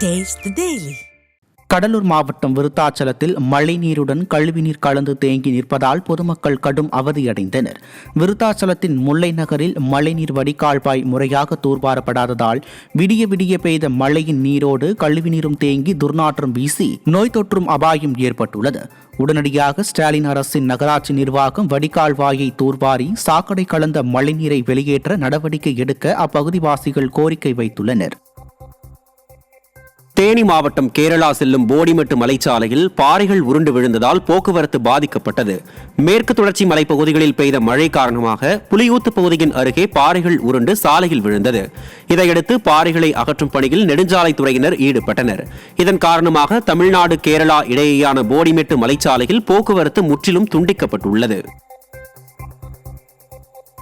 Taste the Daily. Cuddalore மாவட்டம் விருத்தாச்சலத்தில் மழைநீருடன் கழிவுநீர் கலந்து தேங்கி நிற்பதால் பொதுமக்கள் கடும் அவதியடைந்தனர். விருத்தாச்சலத்தின் முல்லை நகரில் மழைநீர் வடிகால்வாய் முறையாக தூர்வாரப்படாததால் விடிய விடிய பெய்த மழையின் நீரோடு கழிவுநீரும் தேங்கி துர்நாற்றம் வீசி நோய் தொற்றும் அபாயம் ஏற்பட்டுள்ளது. உடனடியாக ஸ்டாலின் அரசின் நகராட்சி நிர்வாகம் வடிகால்வாயை தூர்வாரி சாக்கடை கலந்த மழைநீரை வெளியேற்ற நடவடிக்கை எடுக்க அப்பகுதிவாசிகள் கோரிக்கை வைத்துள்ளனர். தேனி மாவட்டம் கேரளா செல்லும் போடிமெட்டு மலைச்சாலையில் பாறைகள் உருண்டு விழுந்ததால் போக்குவரத்து பாதிக்கப்பட்டது. மேற்கு தொடர்ச்சி மலைப்பகுதிகளில் பெய்த மழை காரணமாக புலியூத்து பகுதியின் அருகே பாறைகள் உருண்டு சாலையில் விழுந்தது. இதையடுத்து பாறைகளை அகற்றும் பணியில் நெடுஞ்சாலைத்துறையினர் ஈடுபட்டனர். இதன் காரணமாக தமிழ்நாடு கேரளா இடையேயான போடிமெட்டு மலைச்சாலையில் போக்குவரத்து முற்றிலும் துண்டிக்கப்பட்டுள்ளது.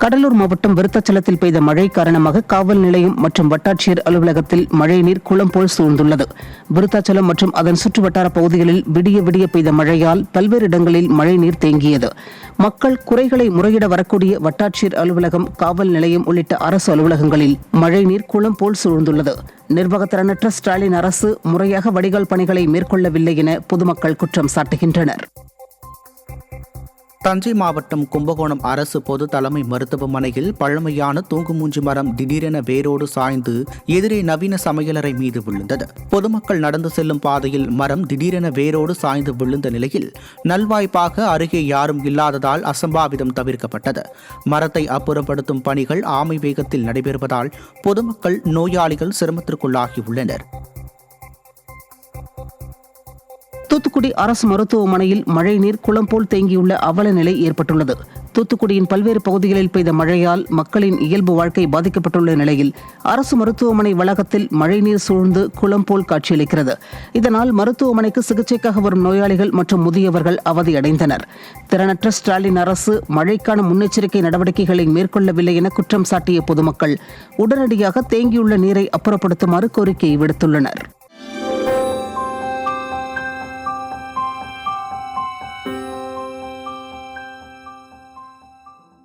கடலூர் மாவட்டம் விருத்தாச்சலத்தில் பெய்த மழை காரணமாக காவல் நிலையம் மற்றும் வட்டாட்சியர் அலுவலகத்தில் மழைநீர் குளம் போல் சூழ்ந்துள்ளது. விருத்தாச்சலம் மற்றும் அதன் சுற்று வட்டார பகுதிகளில் விடிய விடிய பெய்த மழையால் பல்வேறு இடங்களில் மழைநீர் தேங்கியது. மக்கள் குறைகளை முறையிட வரக்கூடிய வட்டாட்சியர் அலுவலகம், காவல் நிலையம் உள்ளிட்ட அரசு அலுவலகங்களில் மழைநீர் குளம் போல் சூழ்ந்துள்ளது. நிர்வாகத்திறனற்ற ஸ்டாலின் அரசு முறையாக வடிகால் பணிகளை மேற்கொள்ளவில்லை என பொதுமக்கள் குற்றம் சாட்டுகின்றனர். தஞ்சை மாவட்டம் கும்பகோணம் அரசு பொது தலைமை மருத்துவமனையில் பழமையான தூங்குமூஞ்சி மரம் திடீரென வேரோடு சாய்ந்து எதிரே நவீன சமையலறை மீது விழுந்தது. பொதுமக்கள் நடந்து செல்லும் பாதையில் மரம் திடீரென வேரோடு சாய்ந்து விழுந்த நிலையில் நல்வாய்ப்பாக அருகே யாரும் இல்லாததால் அசம்பாவிதம் தவிர்க்கப்பட்டது. மரத்தை அப்புறப்படுத்தும் பணிகள் ஆமை வேகத்தில் நடைபெறுவதால் பொதுமக்கள், நோயாளிகள் சிரமத்திற்குள்ளாகியுள்ளனர். தூத்துக்குடி அரசு மருத்துவமனையில் மழைநீர் குளம் போல் தேங்கியுள்ள அவல நிலை ஏற்பட்டுள்ளது. தூத்துக்குடியின் பல்வேறு பகுதிகளில் பெய்த மழையால் மக்களின் இயல்பு வாழ்க்கை பாதிக்கப்பட்டுள்ள நிலையில் அரசு மருத்துவமனை வளாகத்தில் மழைநீர் சூழ்ந்து குளம் போல் காட்சியளிக்கிறது. இதனால் மருத்துவமனைக்கு சிகிச்சைக்காக வரும் நோயாளிகள் மற்றும் முதியவர்கள் அவதியடைந்தனர். திறனற்ற ஸ்டாலின் அரசு மழைக்கான முன்னெச்சரிக்கை நடவடிக்கைகளை மேற்கொள்ளவில்லை என குற்றம் சாட்டிய பொதுமக்கள் உடனடியாக தேங்கியுள்ள நீரை அப்புறப்படுத்துமாறு கோரிக்கை விடுத்துள்ளனர்.